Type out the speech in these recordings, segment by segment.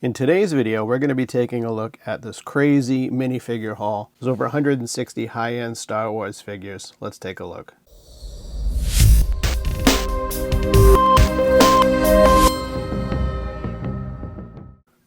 In today's video, we're going to be taking a look at this crazy minifigure haul. There's over 160 high-end Star Wars figures. Let's take a look.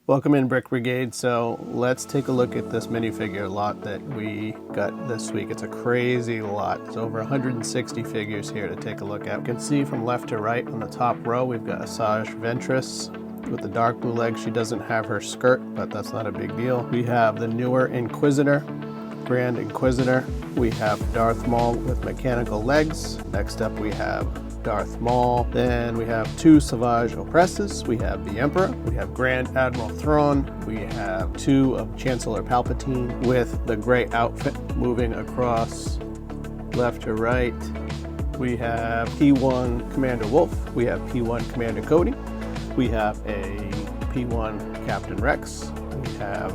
Welcome in, Brick Brigade. So let's take a look at this minifigure lot that we got this week. It's a crazy lot. There's over 160 figures here to take a look at. You can see from left to right on the top row, we've got Asajj Ventress with the dark blue legs. She doesn't have her skirt, but that's not a big deal. We have the newer Inquisitor, Grand Inquisitor. We have Darth Maul with mechanical legs. Next up we have Darth Maul. Then we have two Savage Opresses. We have the Emperor. We have Grand Admiral Thrawn. We have two of Chancellor Palpatine with the gray outfit moving across left to right. We have P1 Commander Wolffe. We have P1 Commander Cody. We have a P1 Captain Rex. We have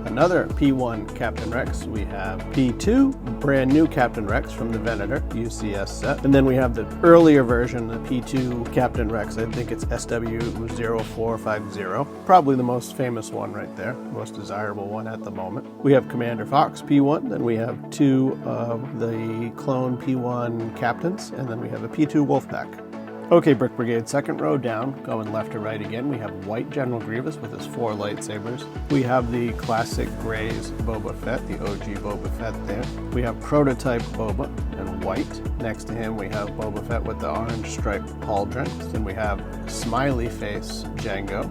another P1 Captain Rex. We have P2 brand new Captain Rex from the Venator UCS set. And then we have the earlier version, the P2 Captain Rex. I think it's SW0450. Probably the most famous one right there, most desirable one at the moment. We have Commander Fox P1. Then we have two of the clone P1 captains. And then we have a P2 Wolfpack. Okay, Brick Brigade, second row down, going left to right again, we have white General Grievous with his 4 lightsabers. We have the classic grays Boba Fett, the OG Boba Fett there. We have prototype Boba in white. Next to him we have Boba Fett with the orange striped pauldron. Then we have smiley face Jango.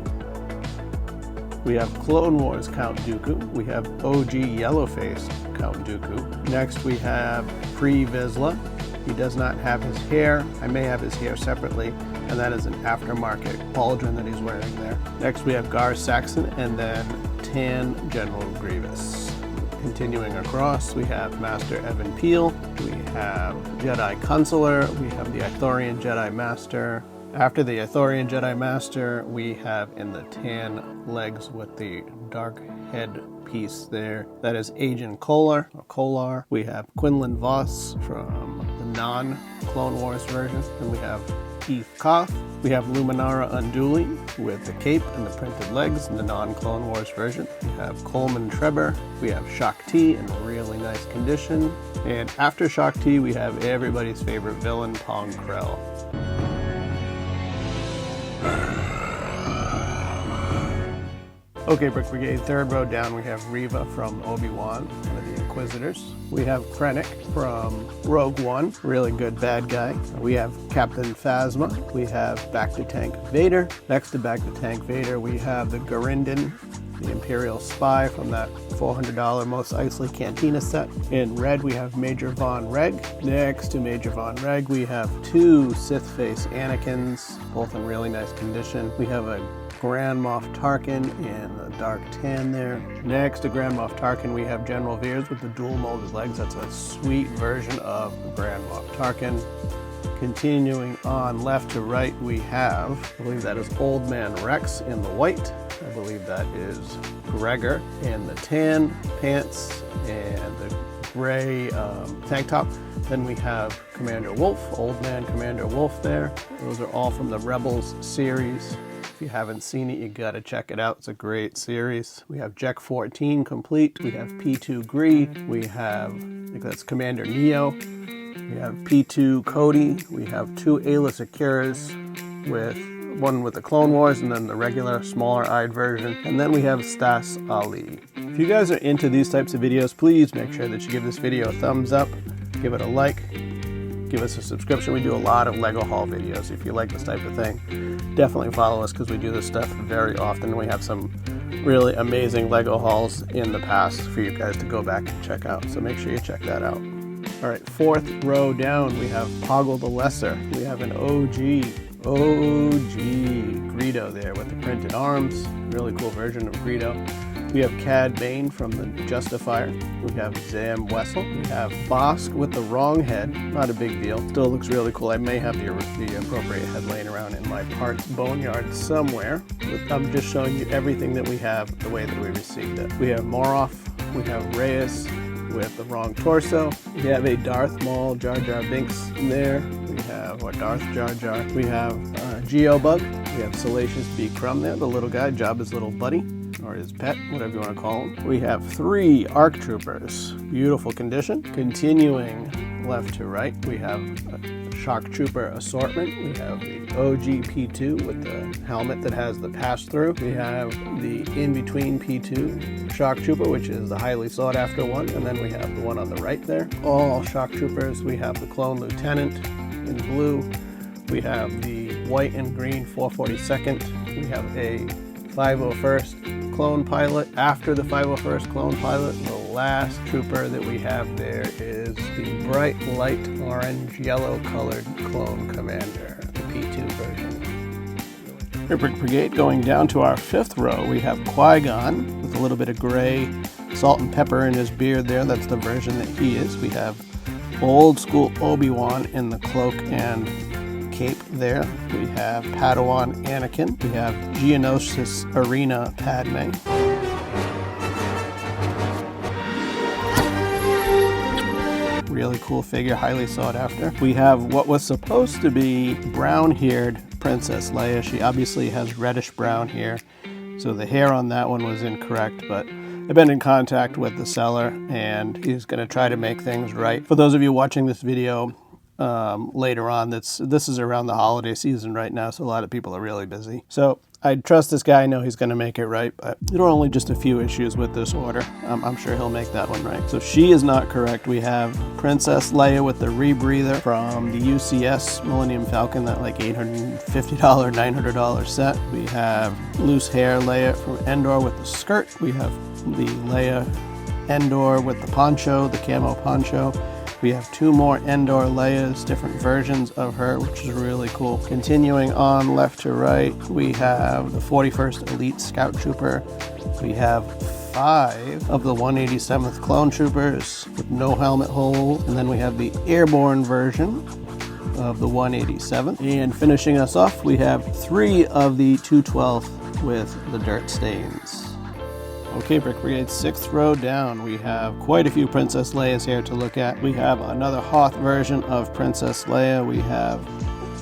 We have Clone Wars Count Dooku. We have OG yellow face Count Dooku. Next we have Vizsla. He does not have his hair. I may have his hair separately, and that is an aftermarket pauldron that he's wearing there. Next we have Gar Saxon, and then tan General Grievous. Continuing across, we have Master Evan Peel. We have Jedi Consular. We have the Ithorian Jedi Master. After the Ithorian Jedi Master, we have in the tan legs with the dark head piece there. That is Agent Kolar, or Kolar. We have Quinlan Voss from the non-Clone Wars version. And we have Keith Koth. We have Luminara Unduli with the cape and the printed legs in the non-Clone Wars version. We have Coleman Trebor. We have Shaak Ti in really nice condition. And after Shaak Ti, we have everybody's favorite villain, Pong Krell. Okay, Brick Brigade, third row down, we have Reva from Obi-Wan, one of the Inquisitors. We have Krennic from Rogue One, really good bad guy. We have Captain Phasma. We have Back-to-Tank Vader. Next to Back-to-Tank Vader, we have the Garindan, the Imperial Spy from that $400 Mos Eisley Cantina set. In red, we have Major Von Reg. Next to Major Von Reg, we have two Sith Face Anakins, both in really nice condition. We have a Grand Moff Tarkin in the dark tan there. Next to Grand Moff Tarkin, we have General Veers with the dual molded legs. That's a sweet version of the Grand Moff Tarkin. Continuing on left to right, we have, I believe that is Old Man Rex in the white. I believe that is Gregor in the tan pants and the gray tank top. Then we have Commander Wolffe, Old Man Commander Wolffe there. Those are all from the Rebels series. If you haven't seen it, you gotta check it out. It's a great series. We have Jek 14 complete. We have P2 Gree. We have, I think that's Commander Neo. We have P2 Cody. We have two Aayla Securas, with one with the Clone Wars and then the regular smaller-eyed version. And then we have Stas Ali. If you guys are into these types of videos, please make sure that you give this video a thumbs up, give it a like, give us a subscription. We do a lot of Lego haul videos. If you like this type of thing, definitely follow us because we do this stuff very often. We have some really amazing Lego hauls in the past for you guys to go back and check out. So make sure you check that out. All right, fourth row down, we have Poggle the Lesser. We have an OG Greedo there with the printed arms. Really cool version of Greedo. We have Cad Bane from the Justifier. We have Zam Wessel. We have Bosk with the wrong head. Not a big deal. Still looks really cool. I may have the appropriate head laying around in my parts boneyard somewhere. I'm just showing you everything that we have the way that we received it. We have Moroff. We have Reyes with the wrong torso. We have a Darth Maul Jar Jar Binks there. We have Darth Jar Jar. We have Geobug We have Salacious B. Crumb there, the little guy, Jabba's little buddy, or his pet, whatever you want to call him. We have 3 ARC Troopers, beautiful condition. Continuing left to right, we have a Shock Trooper assortment. We have the OG P2 with the helmet that has the pass-through. We have the in-between P2 Shock Trooper, which is the highly sought-after one, and then we have the one on the right there. All Shock Troopers. We have the Clone Lieutenant in blue. We have the white and green 442nd. We have a 501st Clone Pilot. After the 501st Clone Pilot, the last trooper that we have there is the bright light orange yellow colored Clone Commander, the P2 version. Here, Brick Brigade, going down to our 5th row, we have Qui-Gon with a little bit of gray salt and pepper in his beard there. That's the version that he is. We have old school Obi-Wan in the cloak and cape there. We have Padawan Anakin. We have Geonosis Arena Padme. Really cool figure, highly sought after. We have what was supposed to be brown-haired Princess Leia. She obviously has reddish brown hair, so the hair on that one was incorrect, but I've been in contact with the seller and he's going to try to make things right. For those of you watching this video later on, this is around the holiday season right now, so a lot of people are really busy. So I trust this guy. I know he's going to make it right, but there are only just a few issues with this order. I'm sure he'll make that one right. So she is not correct. We have Princess Leia with the rebreather from the UCS Millennium Falcon, that like $850, $900 set. We have loose hair Leia from Endor with the skirt. We have the Leia Endor with the poncho, the camo poncho. We have 2 more Endor Leias, different versions of her, which is really cool. Continuing on left to right, we have the 41st Elite Scout Trooper. We have 5 of the 187th Clone Troopers with no helmet holes. And then we have the airborne version of the 187th. And finishing us off, we have 3 of the 212th with the dirt stains. Okay, Brick Brigade, 6th row down. We have quite a few Princess Leias here to look at. We have another Hoth version of Princess Leia. We have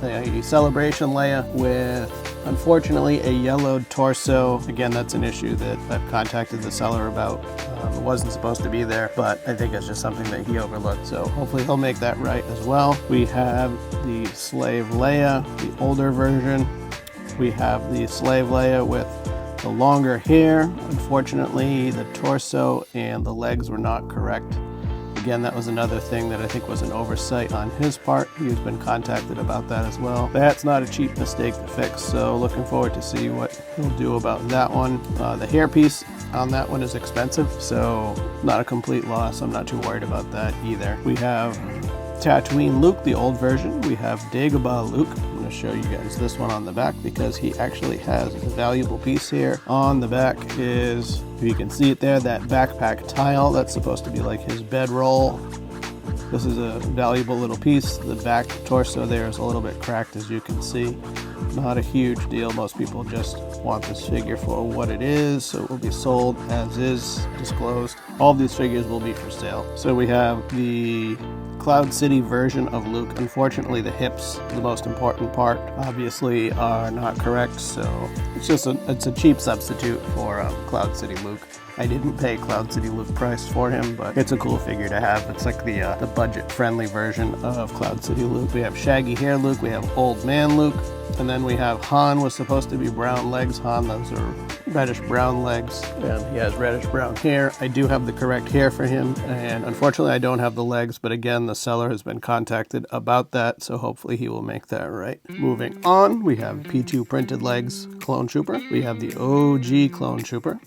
a Celebration Leia with, unfortunately, a yellowed torso. Again, that's an issue that I've contacted the seller about. It wasn't supposed to be there, but I think it's just something that he overlooked. So hopefully he'll make that right as well. We have the Slave Leia, the older version. We have the Slave Leia with the longer hair. Unfortunately, the torso and the legs were not correct. Again, that was another thing that I think was an oversight on his part. He's been contacted about that as well. That's not a cheap mistake to fix, so looking forward to see what he'll do about that one. The hairpiece on that one is expensive, so not a complete loss. I'm not too worried about that either. We have Tatooine Luke, the old version. We have Dagobah Luke. I'm going to show you guys this one on the back because he actually has a valuable piece here. On the back is, if you can see it there, that backpack tile. That's supposed to be like his bedroll. This is a valuable little piece. The back torso there is a little bit cracked, as you can see. Not a huge deal. Most people just want this figure for what it is, so it will be sold as is, disclosed. All of these figures will be for sale. So we have the Cloud City version of Luke. Unfortunately, the hips, the most important part, obviously are not correct, so it's a cheap substitute for Cloud City Luke. I didn't pay Cloud City Luke price for him, but it's a cool figure to have. It's like the budget-friendly version of Cloud City Luke. We have shaggy hair Luke, we have old man Luke, and then we have Han was supposed to be brown legs. Han, those are reddish brown legs, and he has reddish brown hair. I do have the correct hair for him, and unfortunately I don't have the legs, but again, the seller has been contacted about that, so hopefully he will make that right. Moving on, we have P2 printed legs Clone Trooper. We have the OG Clone Trooper.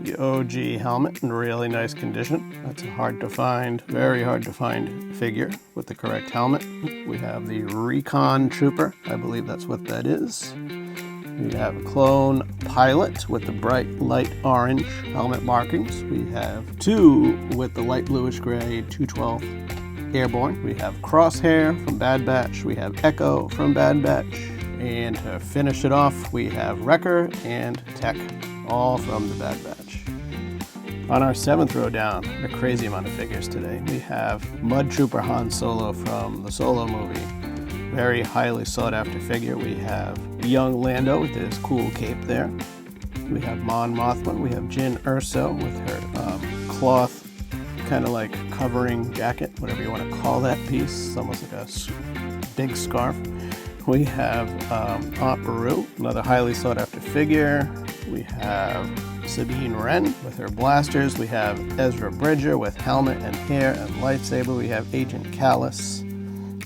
The OG helmet in really nice condition. That's a hard to find, very hard to find figure with the correct helmet. We have the Recon Trooper. I believe that's what that is. We have a Clone Pilot with the bright light orange helmet markings. We have 2 with the light bluish gray 212 Airborne. We have Crosshair from Bad Batch. We have Echo from Bad Batch. And to finish it off, we have Wrecker and Tech, all from the Bad Batch. On our 7th row down, a crazy amount of figures today. We have Mud Trooper Han Solo from the Solo movie. Very highly sought after figure. We have young Lando with his cool cape there. We have Mon Mothma. We have Jyn Erso with her cloth, kind of like covering jacket, whatever you want to call that piece. It's almost like a big scarf. We have Aunt Beru, another highly sought after figure. We have Sabine Wren with her blasters. We have Ezra Bridger with helmet and hair and lightsaber. We have Agent Callus.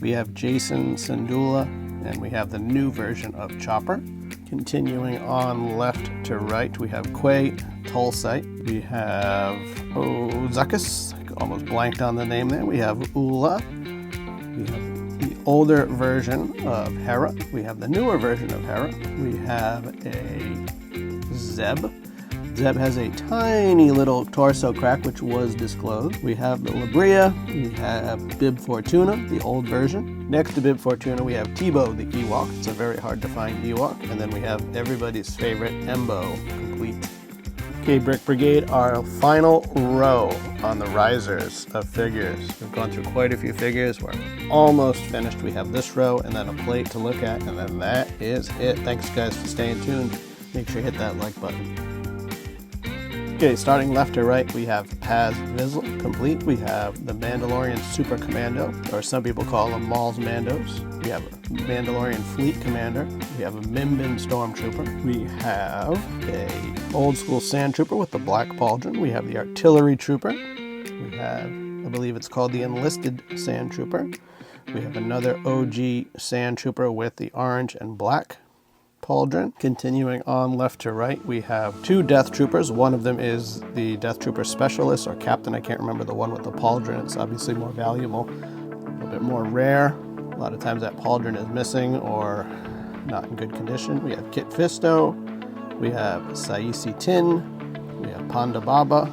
We have Jason Syndulla, and we have the new version of Chopper. Continuing on left to right, we have Quay Tulsite. We have Zuckuss, almost blanked on the name there. We have Oola. We have the older version of Hera. We have the newer version of Hera. We have a Zeb. Zeb has a tiny little torso crack, which was disclosed. We have the Labria. We have Bib Fortuna, the old version. Next to Bib Fortuna, we have Teebo, the Ewok. It's a very hard to find Ewok. And then we have everybody's favorite Embo, complete. Okay, Brick Brigade, our final row on the risers of figures. We've gone through quite a few figures. We're almost finished. We have this row and then a plate to look at, and then that is it. Thanks, guys, for staying tuned. Make sure you hit that like button. Okay, starting left to right, we have Paz Vizsla, complete. We have the Mandalorian Super Commando, or some people call them Maul's Mandos. We have a Mandalorian Fleet Commander. We have a Minbin Stormtrooper. We have a old school Sand Trooper with the black pauldron. We have the Artillery Trooper. We have, I believe it's called the Enlisted Sand Trooper. We have another OG Sand Trooper with the orange and black pauldron. Continuing on left to right, we have two Death Troopers. One of them is the Death Trooper Specialist or Captain. I can't remember the one with the pauldron. It's obviously more valuable, a little bit more rare. A lot of times that pauldron is missing or not in good condition. We have Kit Fisto. We have Saisi Tin. We have Ponda Baba.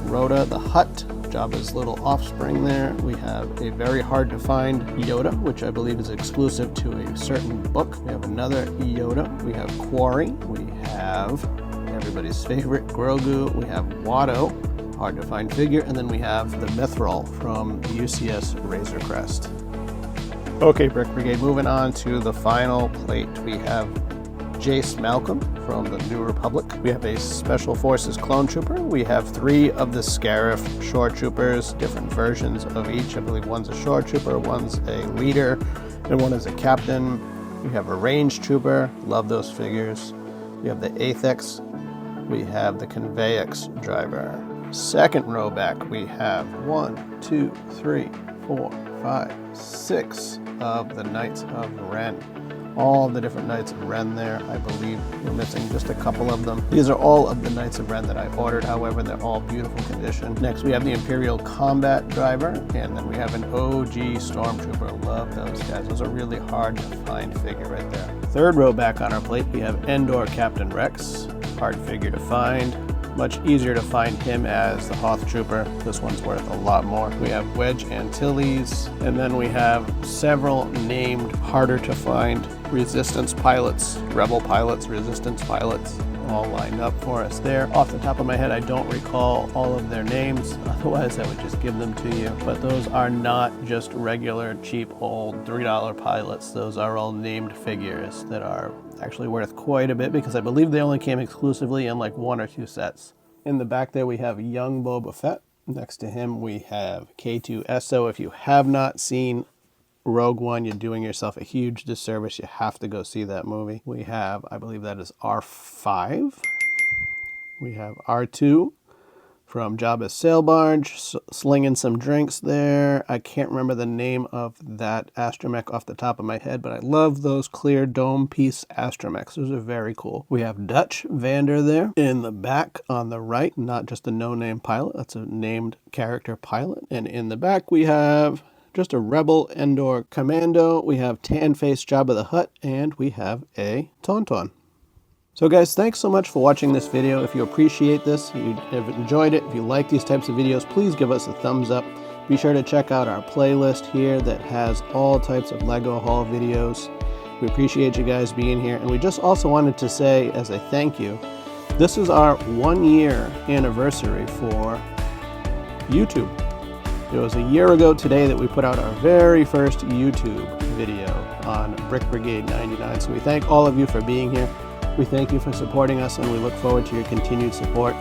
Rhoda the Hutt, Jabba's little offspring there. We have a very hard to find Yoda, which I believe is exclusive to a certain book. We have another Yoda. We have Quarry. We have everybody's favorite Grogu. We have Watto, hard to find figure. And then we have the Mithril from the UCS Razor Crest. Okay, Brick Brigade, moving on to the final plate. We have Jace Malcolm from the New Republic. We have a Special Forces Clone Trooper. We have 3 of the Scarif Shore Troopers, different versions of each. I believe one's a Shore Trooper, one's a leader, and one is a captain. We have a Range Trooper. Love those figures. We have the Athex. We have the Conveyex driver. Second row back, we have 1, 2, 3, 4, 5, 6 of the Knights of Ren. All the different Knights of Ren there. I believe we're missing just a couple of them. These are all of the Knights of Ren that I ordered, however, they're all beautiful condition. Next, we have the Imperial Combat Driver, and then we have an OG Stormtrooper. Love those guys. Those are really hard to find figure right there. Third row back on our plate, we have Endor Captain Rex. Hard figure to find. Much easier to find him as the Hoth Trooper. This one's worth a lot more. We have Wedge Antilles, and then we have several named harder to find Resistance pilots, Rebel pilots, Resistance pilots, all lined up for us there. Off the top of my head, I don't recall all of their names, otherwise I would just give them to you. But those are not just regular cheap old $3 pilots. Those are all named figures that are actually worth quite a bit because I believe they only came exclusively in like 1 or 2 sets. In the back there we have young Boba Fett. Next to him we have K2SO. If you have not seen Rogue One, you're doing yourself a huge disservice. You have to go see that movie. We have, I believe that is R5. We have R2 from Jabba's sail barge, slinging some drinks there. I can't remember the name of that astromech off the top of my head, but I love those clear dome piece astromechs. Those are very cool. We have Dutch Vander there in the back on the right, not just a no-name pilot. That's a named character pilot. And in the back we have just a Rebel Endor Commando. We have tan-faced Jabba the Hutt, and we have a Tauntaun. So guys, thanks so much for watching this video. If you appreciate this, if you have enjoyed it, if you like these types of videos, please give us a thumbs up. Be sure to check out our playlist here that has all types of LEGO haul videos. We appreciate you guys being here. And we just also wanted to say, as a thank you, this is our 1-year anniversary for YouTube. It was a year ago today that we put out our very first YouTube video on Brick Brigade 99. So we thank all of you for being here. We thank you for supporting us, and we look forward to your continued support.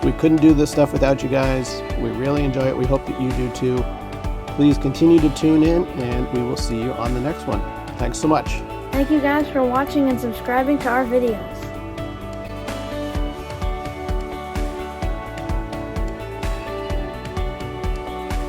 We couldn't do this stuff without you guys. We really enjoy it. We hope that you do too. Please continue to tune in, and we will see you on the next one. Thanks so much. Thank you guys for watching and subscribing to our videos.